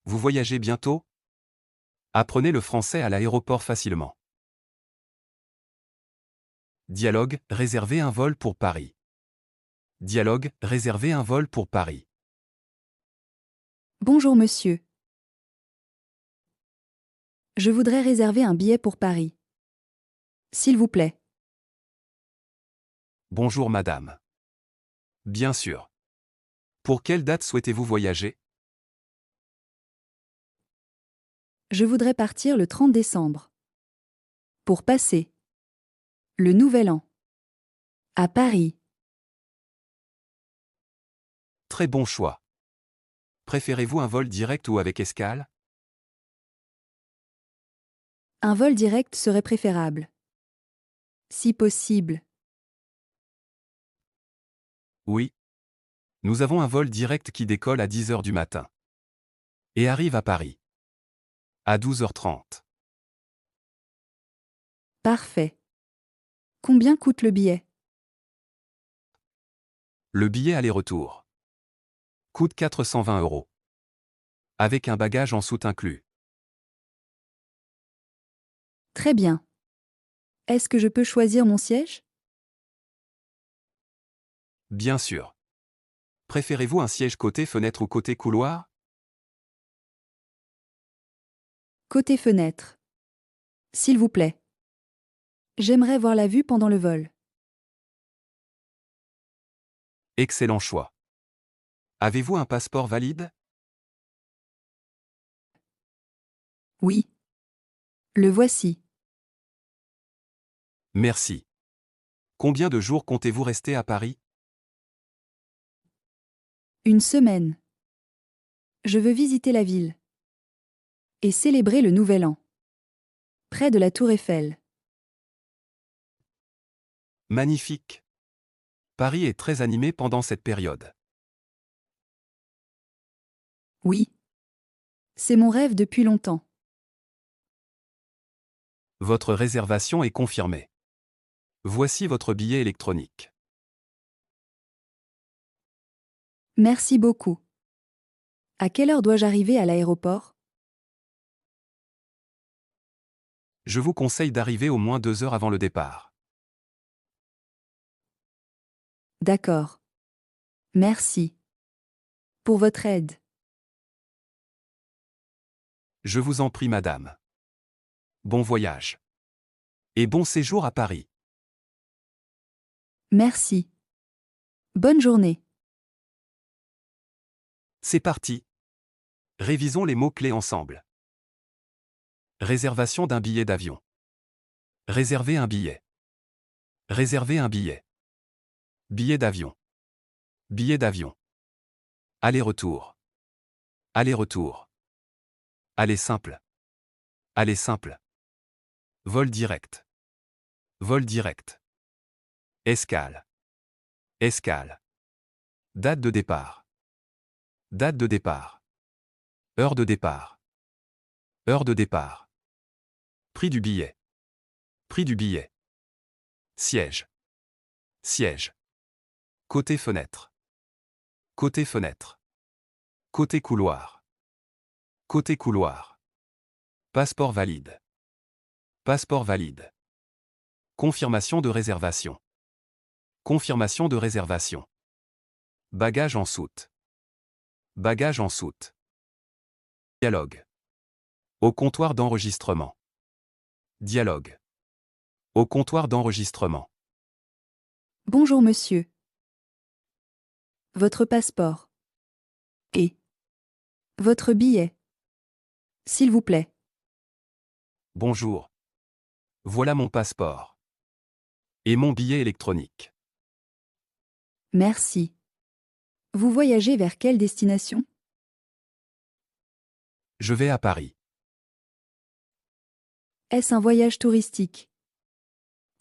Vous voyagez bientôt? Apprenez le français à l'aéroport facilement. Dialogue, réservez un vol pour Paris. Dialogue, réservez un vol pour Paris. Bonjour monsieur. Je voudrais réserver un billet pour Paris. S'il vous plaît. Bonjour madame. Bien sûr. Pour quelle date souhaitez-vous voyager? Je voudrais partir le 30 décembre. Pour passer le Nouvel An. À Paris. Très bon choix. Préférez-vous un vol direct ou avec escale? Un vol direct serait préférable. Si possible. Oui. Nous avons un vol direct qui décolle à 10 heures du matin. Et arrive à Paris. À 12h30. Parfait. Combien coûte le billet? Le billet aller-retour coûte 420 euros. Avec un bagage en soute inclus. Très bien. Est-ce que je peux choisir mon siège? Bien sûr. Préférez-vous un siège côté fenêtre ou côté couloir? Côté fenêtre. S'il vous plaît. J'aimerais voir la vue pendant le vol. Excellent choix. Avez-vous un passeport valide? Oui. Le voici. Merci. Combien de jours comptez-vous rester à Paris? Une semaine. Je veux visiter la ville. Et célébrer le Nouvel An. Près de la Tour Eiffel. Magnifique. Paris est très animé pendant cette période. Oui. C'est mon rêve depuis longtemps. Votre réservation est confirmée. Voici votre billet électronique. Merci beaucoup. À quelle heure dois-je arriver à l'aéroport? Je vous conseille d'arriver au moins 2 heures avant le départ. D'accord. Merci. Pour votre aide. Je vous en prie madame. Bon voyage. Et bon séjour à Paris. Merci. Bonne journée. C'est parti. Révisons les mots-clés ensemble. Réservation d'un billet d'avion. Réserver un billet. Réserver un billet. Billet d'avion. Billet d'avion. Aller-retour. Aller-retour. Aller simple. Aller simple. Vol direct. Vol direct. Escale. Escale. Date de départ. Date de départ. Heure de départ. Heure de départ. Prix du billet. Prix du billet. Siège. Siège. Côté fenêtre. Côté fenêtre. Côté couloir. Côté couloir. Passeport valide. Passeport valide. Confirmation de réservation. Confirmation de réservation. Bagage en soute. Bagage en soute. Dialogue. Au comptoir d'enregistrement. Dialogue. Au comptoir d'enregistrement. Bonjour monsieur. Votre passeport. Et votre billet. S'il vous plaît. Bonjour. Voilà mon passeport. Et mon billet électronique. Merci. Vous voyagez vers quelle destination? Je vais à Paris. Est-ce un voyage touristique?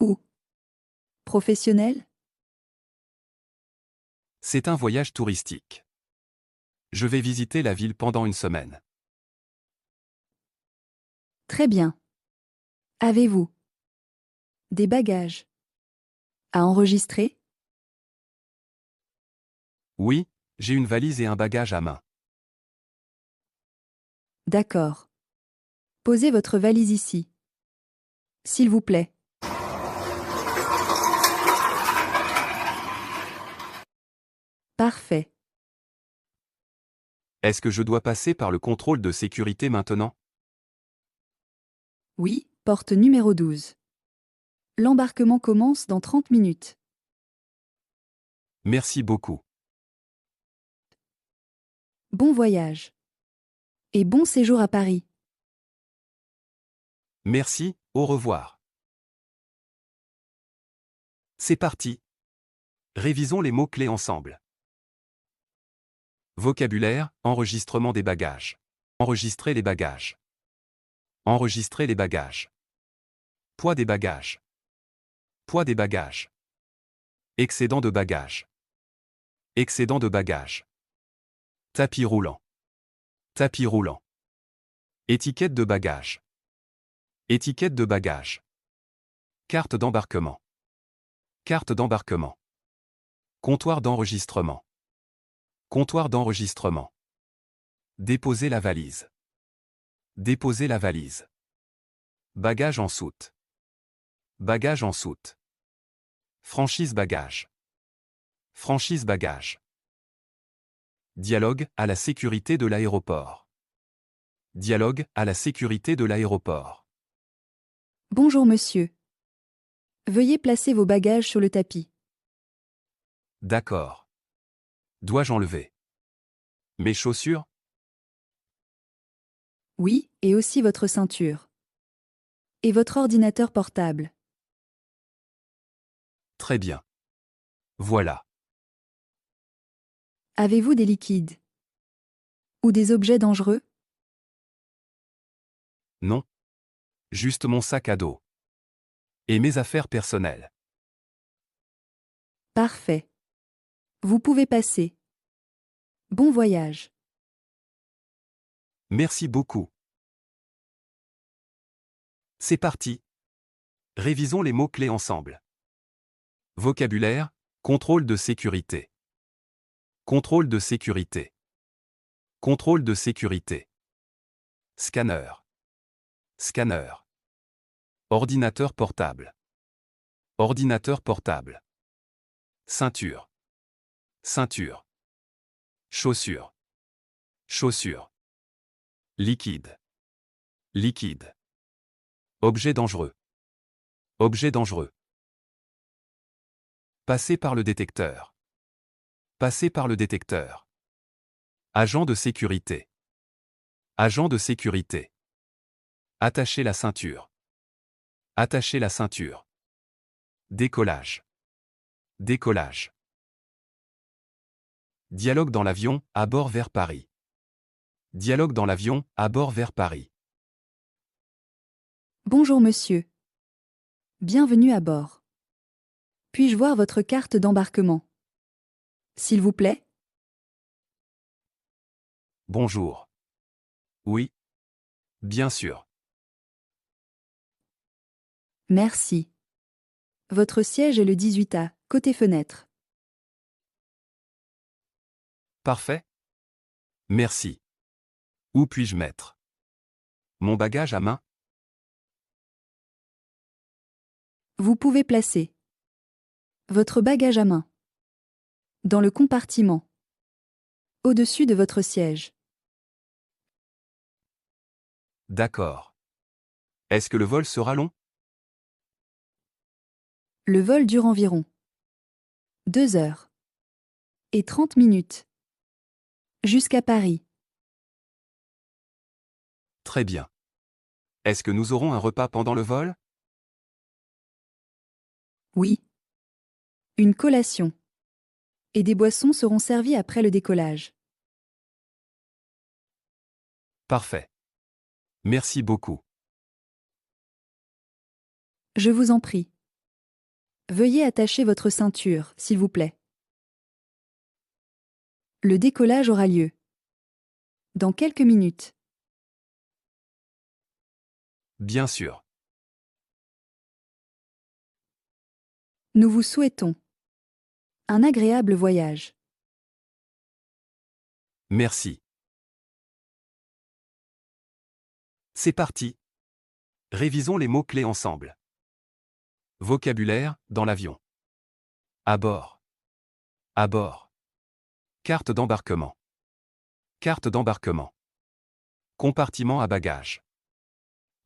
Ou professionnel? C'est un voyage touristique. Je vais visiter la ville pendant une semaine. Très bien. Avez-vous des bagages à enregistrer? Oui, j'ai une valise et un bagage à main. D'accord. Posez votre valise ici. S'il vous plaît. Parfait. Est-ce que je dois passer par le contrôle de sécurité maintenant? Oui, porte numéro 12. L'embarquement commence dans 30 minutes. Merci beaucoup. Bon voyage. Et bon séjour à Paris. Merci, au revoir. C'est parti. Révisons les mots-clés ensemble. Vocabulaire, enregistrement des bagages. Enregistrer les bagages. Enregistrer les bagages. Poids des bagages. Poids des bagages. Excédent de bagages. Excédent de bagages. Tapis roulant. Tapis roulant. Étiquette de bagages. Étiquette de bagages. Carte d'embarquement. Carte d'embarquement. Comptoir d'enregistrement. Comptoir d'enregistrement. Déposer la valise. Déposer la valise. Bagage en soute. Bagage en soute. Franchise bagage. Franchise bagage. Dialogue à la sécurité de l'aéroport. Dialogue à la sécurité de l'aéroport. Bonjour monsieur. Veuillez placer vos bagages sur le tapis. D'accord. Dois-je enlever mes chaussures? Oui, et aussi votre ceinture. Et votre ordinateur portable. Très bien. Voilà. Avez-vous des liquides? Ou des objets dangereux? Non. Juste mon sac à dos. Et mes affaires personnelles. Parfait. Vous pouvez passer. Bon voyage. Merci beaucoup. C'est parti. Révisons les mots-clés ensemble. Vocabulaire, contrôle de sécurité. Contrôle de sécurité. Contrôle de sécurité. Scanner. Scanner. Ordinateur portable. Ordinateur portable. Ceinture. Ceinture. Chaussure. Chaussure. Liquide. Liquide. Objet dangereux. Objet dangereux. Passer par le détecteur. Passer par le détecteur. Agent de sécurité. Agent de sécurité. Attacher la ceinture. Attacher la ceinture. Décollage. Décollage. Dialogue dans l'avion, à bord vers Paris. Dialogue dans l'avion, à bord vers Paris. Bonjour monsieur. Bienvenue à bord. Puis-je voir votre carte d'embarquement? S'il vous plaît? Bonjour. Oui. Bien sûr. Merci. Votre siège est le 18A, côté fenêtre. Parfait. Merci. Où puis-je mettre mon bagage à main? Vous pouvez placer votre bagage à main dans le compartiment au-dessus de votre siège. D'accord. Est-ce que le vol sera long? Le vol dure environ 2 heures et 30 minutes jusqu'à Paris. Très bien. Est-ce que nous aurons un repas pendant le vol? Oui. Une collation et des boissons seront servies après le décollage. Parfait. Merci beaucoup. Je vous en prie. Veuillez attacher votre ceinture, s'il vous plaît. Le décollage aura lieu dans quelques minutes. Bien sûr. Nous vous souhaitons un agréable voyage. Merci. C'est parti. Révisons les mots-clés ensemble. Vocabulaire, dans l'avion. À bord. À bord. Carte d'embarquement. Carte d'embarquement. Compartiment à bagages.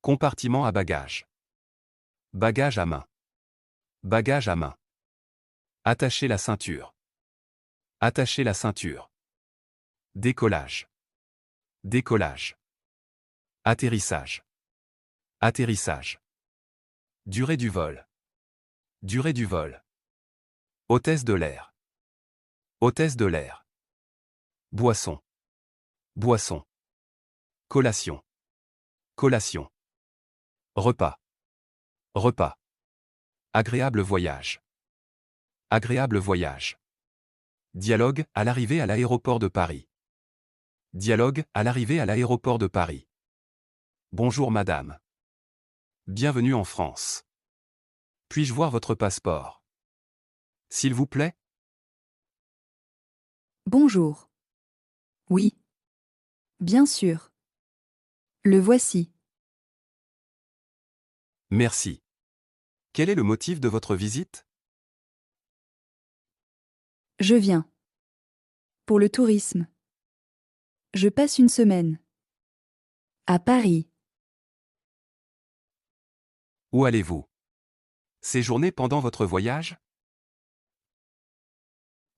Compartiment à bagages. Bagage à main. Bagage à main. Attacher la ceinture. Attacher la ceinture. Décollage. Décollage. Atterrissage. Atterrissage. Durée du vol. Durée du vol. Hôtesse de l'air. Hôtesse de l'air. Boisson. Boisson. Collation. Collation. Repas. Repas. Agréable voyage. Agréable voyage. Dialogue à l'arrivée à l'aéroport de Paris. Dialogue à l'arrivée à l'aéroport de Paris. Bonjour madame. Bienvenue en France. Puis-je voir votre passeport? S'il vous plaît? Bonjour. Oui. Bien sûr. Le voici. Merci. Quel est le motif de votre visite? Je viens. Pour le tourisme. Je passe une semaine. À Paris. Où allez-vous? Séjourner pendant votre voyage?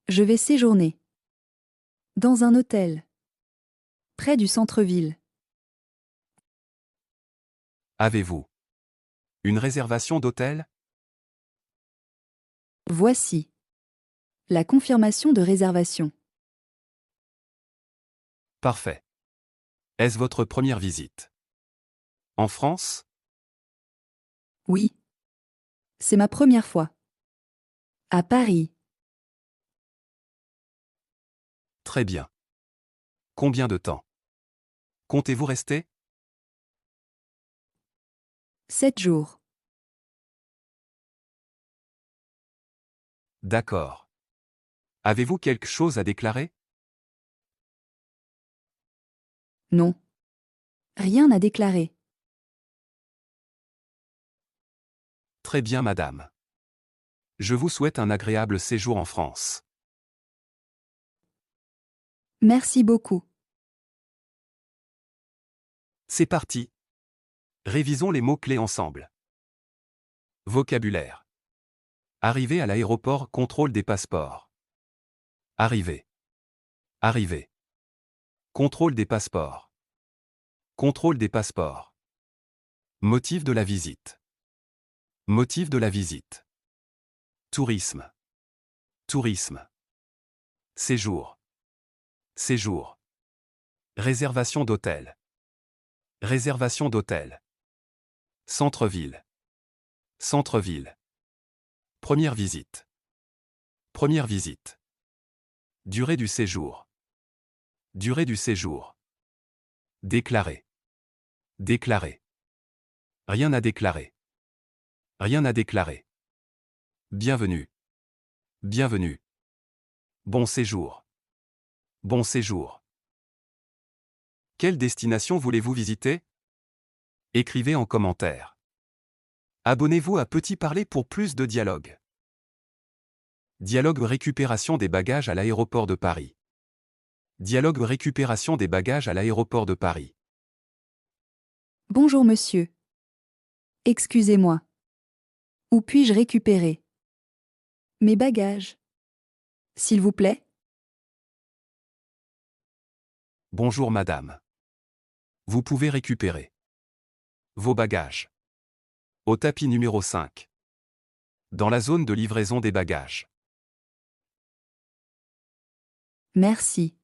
Je vais séjourner. Dans un hôtel. Près du centre-ville. Avez-vous une réservation d'hôtel? Voici. La confirmation de réservation. Parfait. Est-ce votre première visite? En France? Oui. C'est ma première fois. À Paris. Très bien. Combien de temps comptez-vous rester? 7 jours. D'accord. Avez-vous quelque chose à déclarer? Non. Rien à déclarer. Très bien madame. Je vous souhaite un agréable séjour en France. Merci beaucoup. C'est parti. Révisons les mots-clés ensemble. Vocabulaire. Arrivée à l'aéroport, contrôle des passeports. Arrivée. Arrivée. Contrôle des passeports. Contrôle des passeports. Motif de la visite. Motif de la visite. Tourisme. Tourisme. Séjour. Séjour. Réservation d'hôtel. Réservation d'hôtel. Centre-ville. Centre-ville. Première visite. Première visite. Durée du séjour. Durée du séjour. Déclarer. Déclarer. Rien à déclarer. Rien à déclarer. Bienvenue. Bienvenue. Bon séjour. Bon séjour. Quelle destination voulez-vous visiter? Écrivez en commentaire. Abonnez-vous à Petit Parler pour plus de dialogue. Dialogue récupération des bagages à l'aéroport de Paris. Dialogue récupération des bagages à l'aéroport de Paris. Bonjour monsieur. Excusez-moi. Où puis-je récupérer mes bagages? S'il vous plaît? Bonjour madame. Vous pouvez récupérer vos bagages au tapis numéro 5. Dans la zone de livraison des bagages. Merci.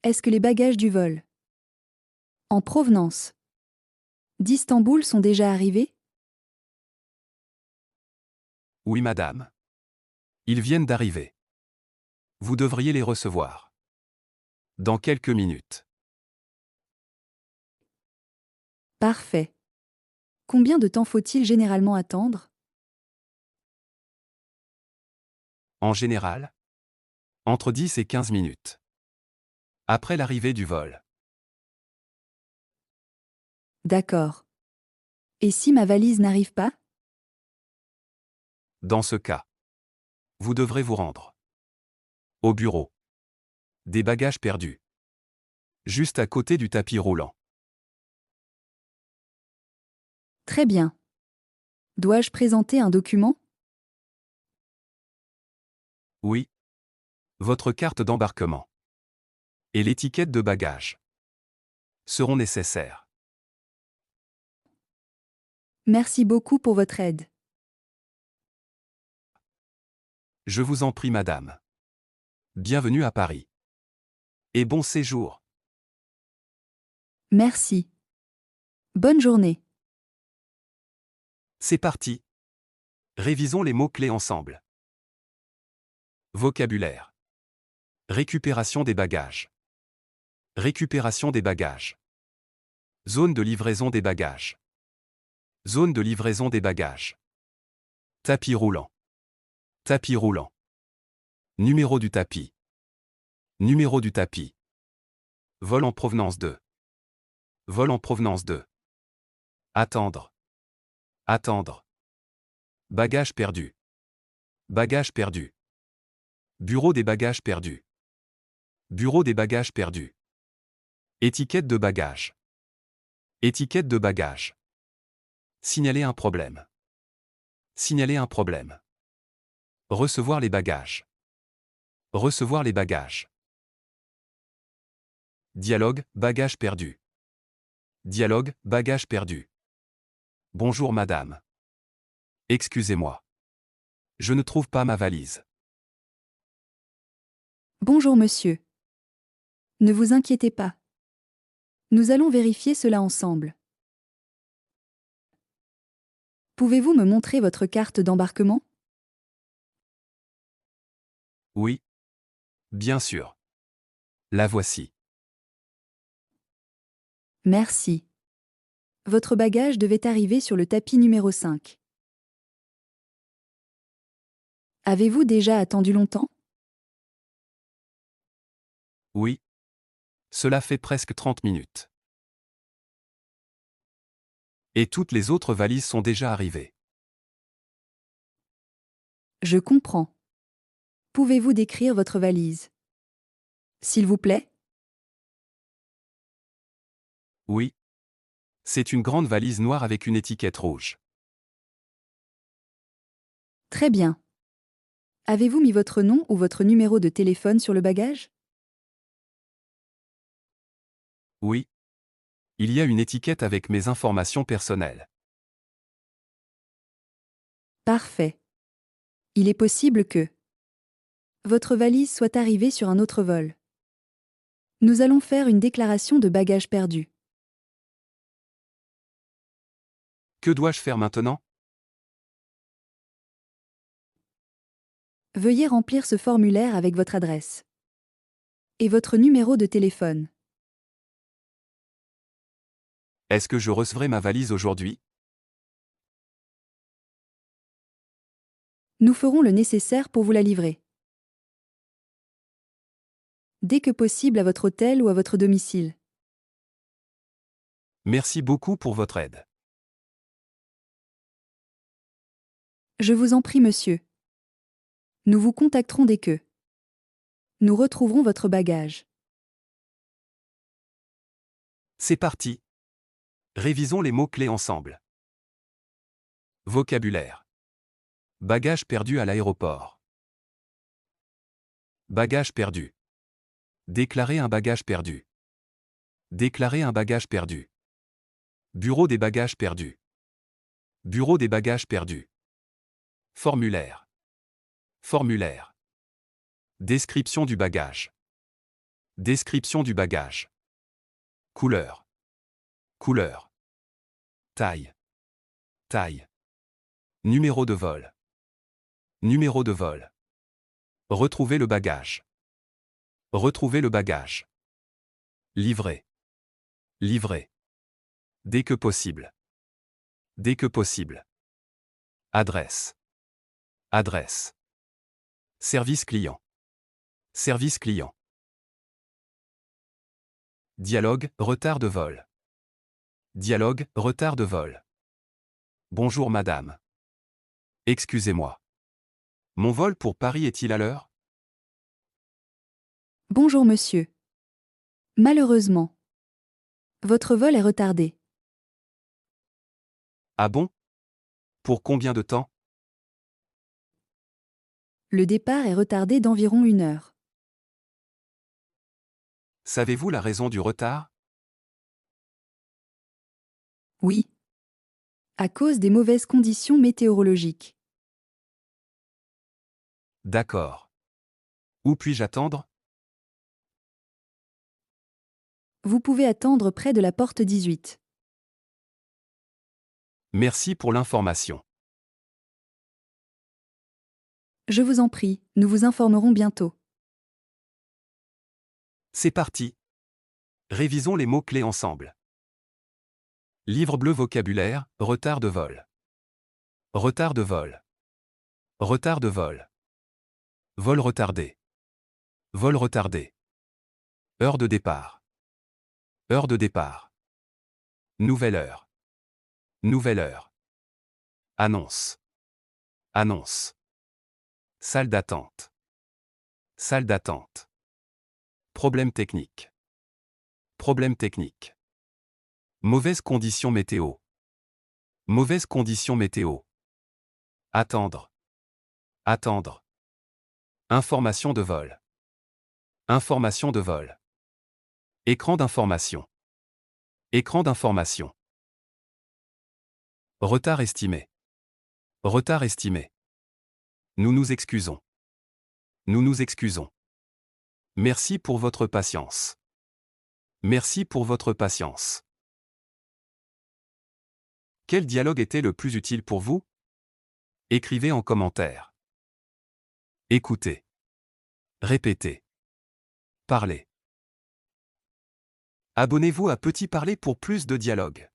Est-ce que les bagages du vol en provenance d'Istanbul sont déjà arrivés? Oui madame. Ils viennent d'arriver. Vous devriez les recevoir dans quelques minutes. Parfait. Combien de temps faut-il généralement attendre? En général, entre 10 et 15 minutes. Après l'arrivée du vol. D'accord. Et si ma valise n'arrive pas? Dans ce cas, vous devrez vous rendre au bureau des bagages perdus, juste à côté du tapis roulant. Très bien. Dois-je présenter un document? Oui. Votre carte d'embarquement et l'étiquette de bagage seront nécessaires. Merci beaucoup pour votre aide. Je vous en prie, madame. Bienvenue à Paris. Et bon séjour. Merci. Bonne journée. C'est parti. Révisons les mots-clés ensemble. Vocabulaire. Récupération des bagages. Récupération des bagages. Zone de livraison des bagages. Zone de livraison des bagages. Tapis roulant. Tapis roulant. Numéro du tapis. Numéro du tapis. Vol en provenance de. Vol en provenance de. Attendre. Attendre. Bagages perdus. Bagages perdus. Bureau des bagages perdus. Bureau des bagages perdus. Étiquette de bagages. Étiquette de bagages. Signaler un problème. Signaler un problème. Recevoir les bagages. Recevoir les bagages. Dialogue, bagages perdus. Dialogue, bagages perdus. Bonjour madame. Excusez-moi. Je ne trouve pas ma valise. Bonjour monsieur. Ne vous inquiétez pas. Nous allons vérifier cela ensemble. Pouvez-vous me montrer votre carte d'embarquement? Oui. Bien sûr. La voici. Merci. Votre bagage devait arriver sur le tapis numéro 5. Avez-vous déjà attendu longtemps? Oui. Cela fait presque 30 minutes. Et toutes les autres valises sont déjà arrivées. Je comprends. Pouvez-vous décrire votre valise? S'il vous plaît? Oui. C'est une grande valise noire avec une étiquette rouge. Très bien. Avez-vous mis votre nom ou votre numéro de téléphone sur le bagage? Oui. Il y a une étiquette avec mes informations personnelles. Parfait. Il est possible que votre valise soit arrivée sur un autre vol. Nous allons faire une déclaration de bagages perdus. Que dois-je faire maintenant? Veuillez remplir ce formulaire avec votre adresse et votre numéro de téléphone. Est-ce que je recevrai ma valise aujourd'hui? Nous ferons le nécessaire pour vous la livrer. Dès que possible à votre hôtel ou à votre domicile. Merci beaucoup pour votre aide. Je vous en prie, monsieur. Nous vous contacterons dès que nous retrouverons votre bagage. C'est parti. Révisons les mots-clés ensemble. Vocabulaire. Bagages perdus à l'aéroport. Bagage perdu. Déclarer un bagage perdu. Déclarer un bagage perdu. Bureau des bagages perdus. Bureau des bagages perdus. Formulaire. Formulaire. Description du bagage. Description du bagage. Couleur. Couleur. Taille. Taille. Numéro de vol. Numéro de vol. Retrouver le bagage. Retrouver le bagage. Livrer. Livrer. Dès que possible. Dès que possible. Adresse. Adresse. Service client. Service client. Dialogue, retard de vol. Dialogue, retard de vol. Bonjour madame. Excusez-moi. Mon vol pour Paris est-il à l'heure? Bonjour monsieur. Malheureusement, votre vol est retardé. Ah bon? Pour combien de temps? Le départ est retardé d'environ 1 heure. Savez-vous la raison du retard? Oui. À cause des mauvaises conditions météorologiques. D'accord. Où puis-je attendre? Vous pouvez attendre près de la porte 18. Merci pour l'information. Je vous en prie, nous vous informerons bientôt. C'est parti. Révisons les mots-clés ensemble. Livre bleu vocabulaire, retard de vol. Retard de vol. Retard de vol. Vol retardé. Vol retardé. Heure de départ. Heure de départ. Nouvelle heure. Nouvelle heure. Annonce. Annonce. Salle d'attente. Salle d'attente. Problème technique. Problème technique. Mauvaise condition météo. Mauvaise condition météo. Attendre. Attendre. Information de vol. Information de vol. Écran d'information. Écran d'information. Retard estimé. Retard estimé. Nous nous excusons. Nous nous excusons. Merci pour votre patience. Merci pour votre patience. Quel dialogue était le plus utile pour vous? Écrivez en commentaire. Écoutez. Répétez. Parlez. Abonnez-vous à Petit Parler pour plus de dialogues.